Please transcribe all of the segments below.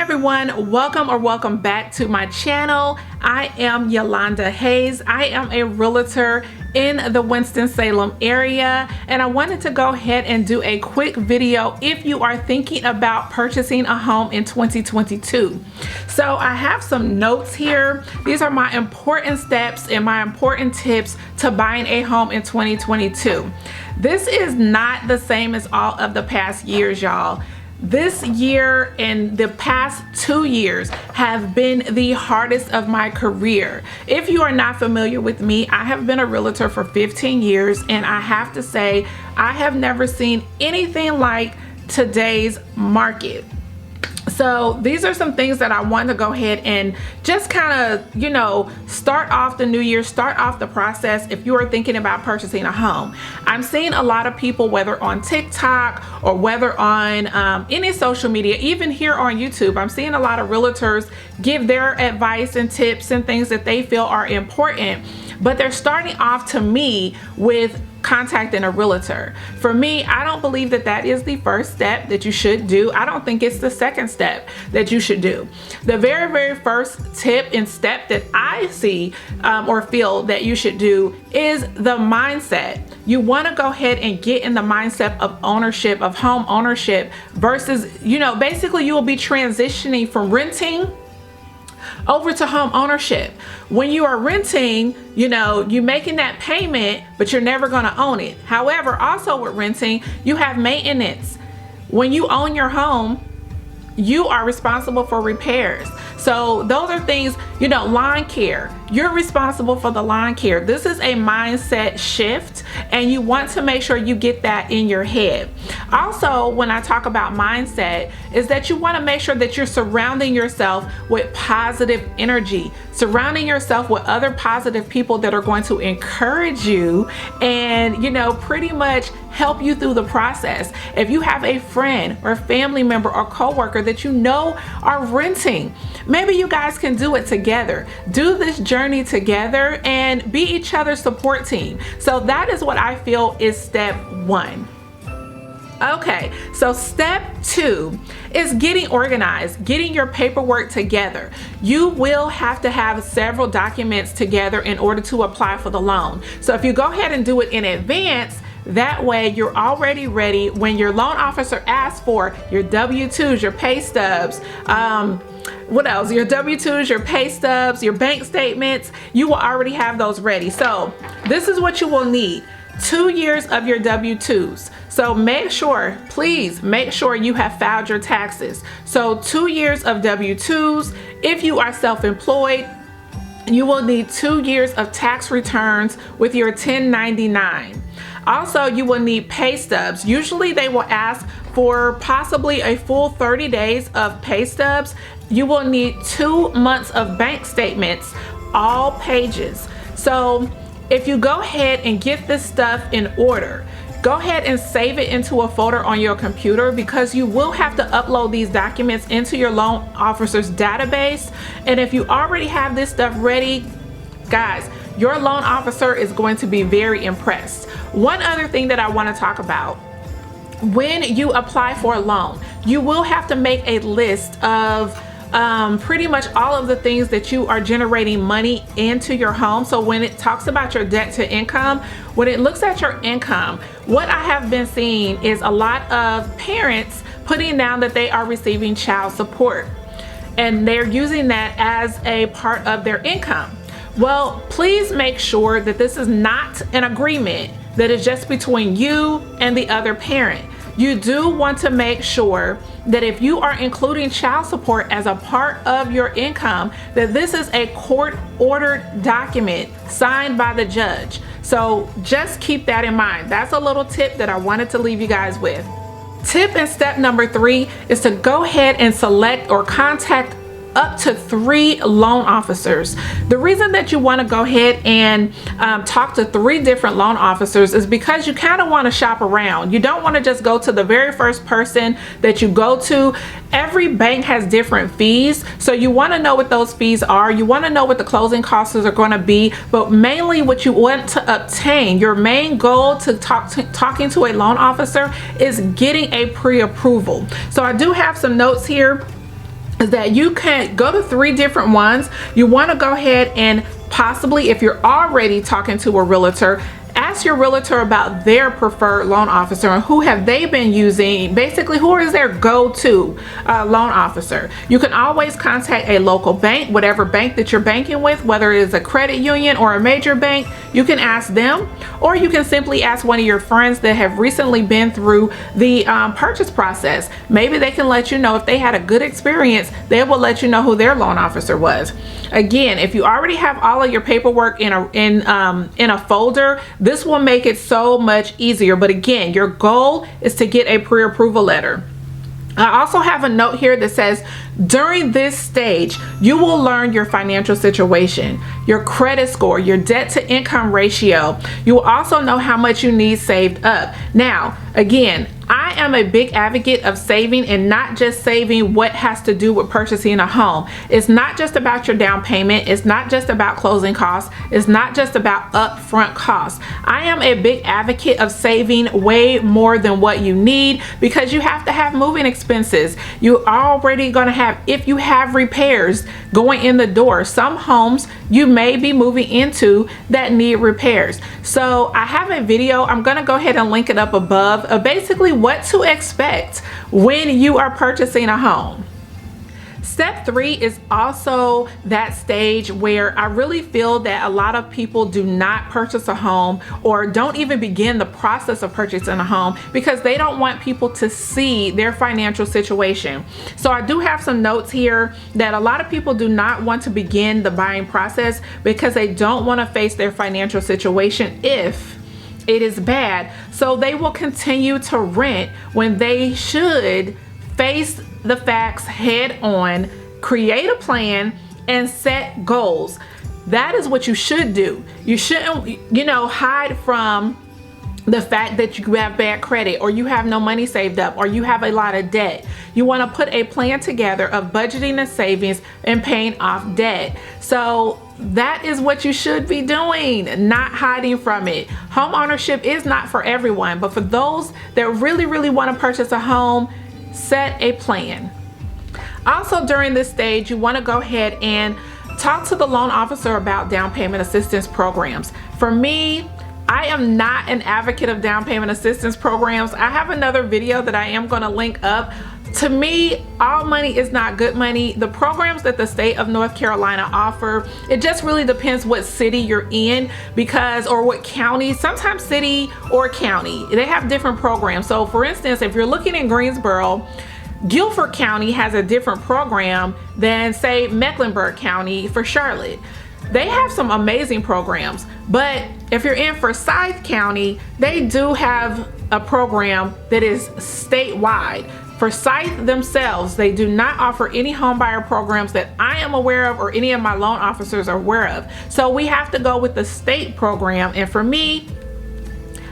everyone, welcome back to my channel. I am Yolanda Hayes. I am a realtor in the Winston-Salem area, and I wanted to go ahead and do a quick video if you are thinking about purchasing a home in 2022. So I have some notes here. These are my important steps and my important tips to buying a home in 2022. This is not the same as all of the past years, y'all. This year and the past 2 years have been the hardest of my career. If you are not familiar with me, I have been a realtor for 15 years, and I have to say I have never seen anything like today's market. So these are some things that I want to go ahead and just kind of, start off the new year, start off the process if you are thinking about purchasing a home. I'm seeing a lot of people, whether on TikTok or whether on any social media, even here on YouTube, I'm seeing a lot of realtors give their advice and tips and things that they feel are important, but they're starting off to me with contacting a realtor. For me, I don't believe that that is the first step that you should do. I don't think it's the second step that you should do. The very first tip and step that I see or feel that you should do is the mindset. You want to go ahead and get in the mindset of ownership, of home ownership versus, basically you will be transitioning from renting over to home ownership. When you are renting, you're making that payment, but you're never going to own it. However, also with renting, you have maintenance. When you own your home, you are responsible for repairs. So those are things, lawn care, you're responsible for the lawn care. This is a mindset shift, and you want to make sure you get that in your head. Also, when I talk about mindset, is that you want to make sure that you're surrounding yourself with positive energy, surrounding yourself with other positive people that are going to encourage you and, pretty much help you through the process. If you have a friend or family member or coworker that are renting, maybe you guys can do it together. Do this journey together and be each other's support team. So that is what I feel is step one. Okay, so step two is getting organized, getting your paperwork together. You will have to have several documents together in order to apply for the loan. So if you go ahead and do it in advance, that way you're already ready when your loan officer asks for your W-2s, your pay stubs, what else? Your W-2s, your pay stubs, your bank statements, you will already have those ready. So this is what you will need. 2 years of your W-2s. So please make sure you have filed your taxes. So 2 years of W-2s. If you are self-employed, you will need 2 years of tax returns with your 1099. Also, you will need pay stubs. Usually they will ask for possibly a full 30 days of pay stubs. You will need 2 months of bank statements, all pages. So if you go ahead and get this stuff in order, go ahead and save it into a folder on your computer, because you will have to upload these documents into your loan officer's database. And if you already have this stuff ready, guys, your loan officer is going to be very impressed. One other thing that I want to talk about, when you apply for a loan, you will have to make a list of pretty much all of the things that you are generating money into your home. So when it talks about your debt to income, when it looks at your income, what I have been seeing is a lot of parents putting down that they are receiving child support, and they're using that as a part of their income. Well, please make sure that this is not an agreement that is just between you and the other parent. You do want to make sure that if you are including child support as a part of your income, that this is a court-ordered document signed by the judge. So just keep that in mind. That's a little tip that I wanted to leave you guys with. Tip and step number 3 is to go ahead and select or contact up to 3 loan officers. The reason that you want to go ahead and talk to 3 different loan officers is because you kind of want to shop around. You don't want to just go to the very first person that you go to. Every bank has different fees, so you want to know what those fees are. You want to know what the closing costs are going to be, but mainly what you want to obtain, your main goal to talking to a loan officer is getting a pre-approval. So I do have some notes here is that you can go to 3 different ones. You want to go ahead and possibly, if you're already talking to a realtor, ask your realtor about their preferred loan officer and who have they been using. Basically, who is their go-to loan officer. You can always contact a local bank, whatever bank that you're banking with, whether it is a credit union or a major bank. You can ask them, or you can simply ask one of your friends that have recently been through the purchase process. Maybe they can let you know if they had a good experience. They will let you know who their loan officer was. Again, if you already have all of your paperwork in a folder, this will make it so much easier. But again, your goal is to get a pre-approval letter. I also have a note here that says, during this stage, you will learn your financial situation, your credit score, your debt to income ratio. You will also know how much you need saved up. Now, again, I am a big advocate of saving, and not just saving what has to do with purchasing a home. It's not just about your down payment. It's not just about closing costs. It's not just about upfront costs. I am a big advocate of saving way more than what you need, because you have to have moving expenses. You're already going to have, if you have repairs going in the door, some homes you may be moving into that need repairs. So I have a video, I'm going to go ahead and link it up above, of basically what to expect when you are purchasing a home. Step 3 is also that stage where I really feel that a lot of people do not purchase a home, or don't even begin the process of purchasing a home, because they don't want people to see their financial situation. So I do have some notes here that a lot of people do not want to begin the buying process because they don't want to face their financial situation if it is bad. So they will continue to rent when they should face the facts head on, create a plan, and set goals. That is what you should do. You shouldn't, hide from the fact that you have bad credit, or you have no money saved up, or you have a lot of debt. You want to put a plan together of budgeting and savings and paying off debt. So that is what you should be doing, not hiding from it. Home ownership is not for everyone, but for those that really want to purchase a home, set a plan. Also, during this stage, you want to go ahead and talk to the loan officer about down payment assistance programs. For me, I am not an advocate of down payment assistance programs. I have another video that I am going to link up. To me, all money is not good money. The programs that the state of North Carolina offer, it just really depends what city you're in, or what county. Sometimes city or county, they have different programs. So for instance, if you're looking in Greensboro, Guilford County has a different program than, say, Mecklenburg County for Charlotte. They have some amazing programs, but if you're in Forsyth County, they do have a program that is statewide. Forsyth themselves, they do not offer any homebuyer programs that I am aware of, or any of my loan officers are aware of. So we have to go with the state program. And for me,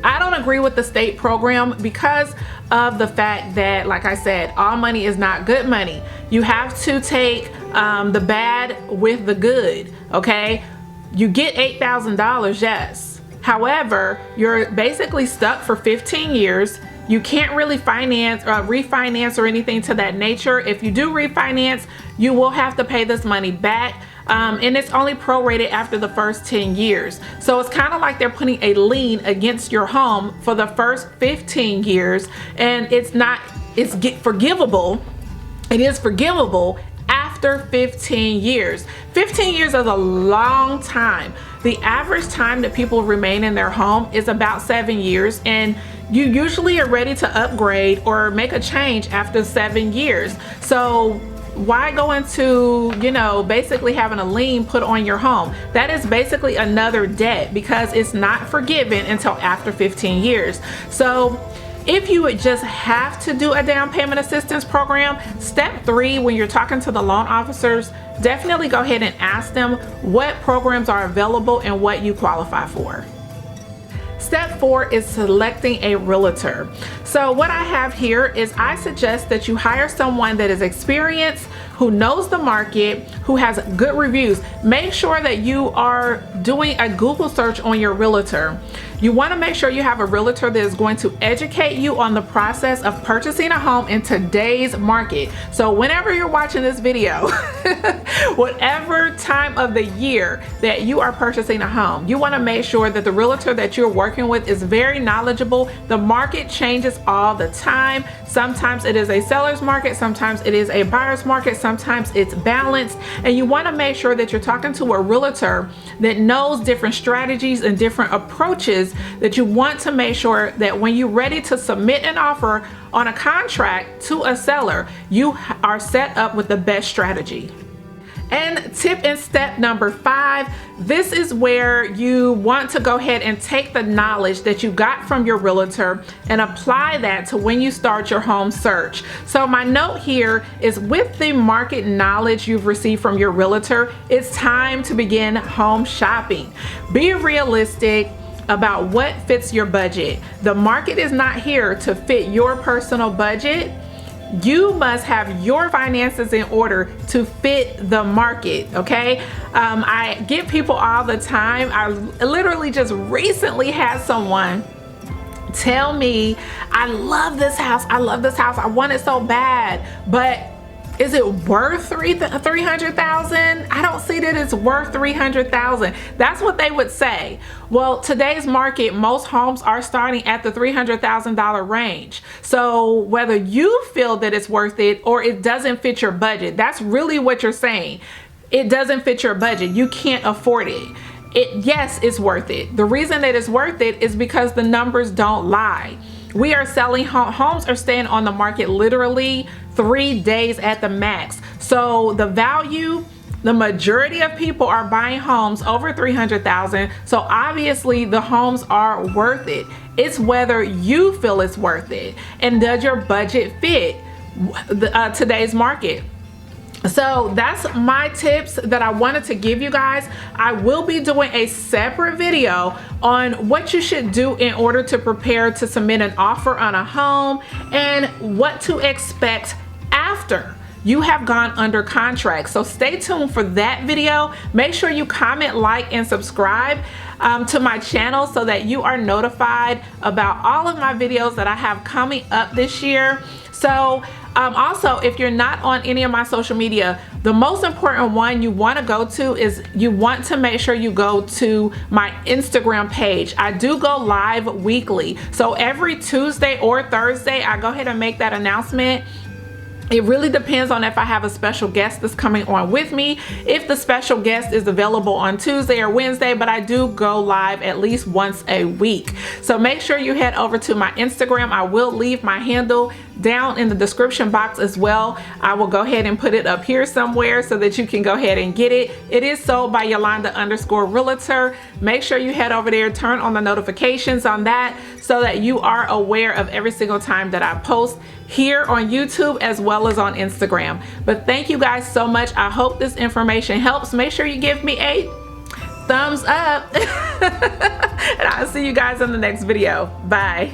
I don't agree with the state program because of the fact that, like I said, all money is not good money. You have to take the bad with the good, okay? You get $8,000, yes. However, you're basically stuck for 15 years. You can't really refinance or anything to that nature. If you do refinance, you will have to pay this money back. And it's only prorated after the first 10 years. So it's kind of like they're putting a lien against your home for the first 15 years. And it's forgivable. It is forgivable after 15 years. 15 years is a long time. The average time that people remain in their home is about 7 years, and you usually are ready to upgrade or make a change after 7 years. So why go into, basically having a lien put on your home? That is basically another debt, because it's not forgiven until after 15 years. So if you would just have to do a down payment assistance program, step 3, when you're talking to the loan officers, definitely go ahead and ask them what programs are available and what you qualify for. Step 4 is selecting a realtor. So what I have here is I suggest that you hire someone that is experienced, who knows the market, who has good reviews. Make sure that you are doing a Google search on your realtor. You want to make sure you have a realtor that is going to educate you on the process of purchasing a home in today's market. So whenever you're watching this video, whatever time of the year that you are purchasing a home, you want to make sure that the realtor that you're working with is very knowledgeable. The market changes all the time. Sometimes it is a seller's market, sometimes it is a buyer's market, sometimes it's balanced, and you want to make sure that you're talking to a realtor that knows different strategies and different approaches, that you want to make sure that when you're ready to submit an offer on a contract to a seller, you are set up with the best strategy. And tip and step number 5, this is where you want to go ahead and take the knowledge that you got from your realtor and apply that to when you start your home search. So my note here is, with the market knowledge you've received from your realtor, it's time to begin home shopping. Be realistic about what fits your budget. The market is not here to fit your personal budget. You must have your finances in order to fit the market, okay? I get people all the time. I literally just recently had someone tell me, I love this house, I want it so bad, but is it worth $300,000? I don't see that it's worth $300,000. That's what they would say. Well, today's market, most homes are starting at the $300,000 range. So whether you feel that it's worth it or it doesn't fit your budget, that's really what you're saying. It doesn't fit your budget. You can't afford it. Yes, it's worth it. The reason that it's worth it is because the numbers don't lie. We are selling homes are staying on the market literally 3 days at the max. So the value, the majority of people are buying homes over $300,000. So obviously the homes are worth it. It's whether you feel it's worth it, and does your budget fit today's market. So that's my tips that I wanted to give you guys. I will be doing a separate video on what you should do in order to prepare to submit an offer on a home, and what to expect after you have gone under contract. So stay tuned for that video. Make sure you comment, like, and subscribe to my channel so that you are notified about all of my videos that I have coming up this year. So also, if you're not on any of my social media, the most important one you want to go to is, you want to make sure you go to my Instagram page. I do go live weekly. So every Tuesday or Thursday, I go ahead and make that announcement. It really depends on if I have a special guest that's coming on with me, if the special guest is available on Tuesday or Wednesday, but I do go live at least once a week. So make sure you head over to my Instagram. I will leave my handle down in the description box as well. I will go ahead and put it up here somewhere so that you can go ahead and get it. It is soldbyyolanda_realtor. Make sure you head over there, turn on the notifications on that so that you are aware of every single time that I post here on YouTube as well as on Instagram. But thank you guys so much. I hope this information helps. Make sure you give me a thumbs up and I'll see you guys in the next video. Bye.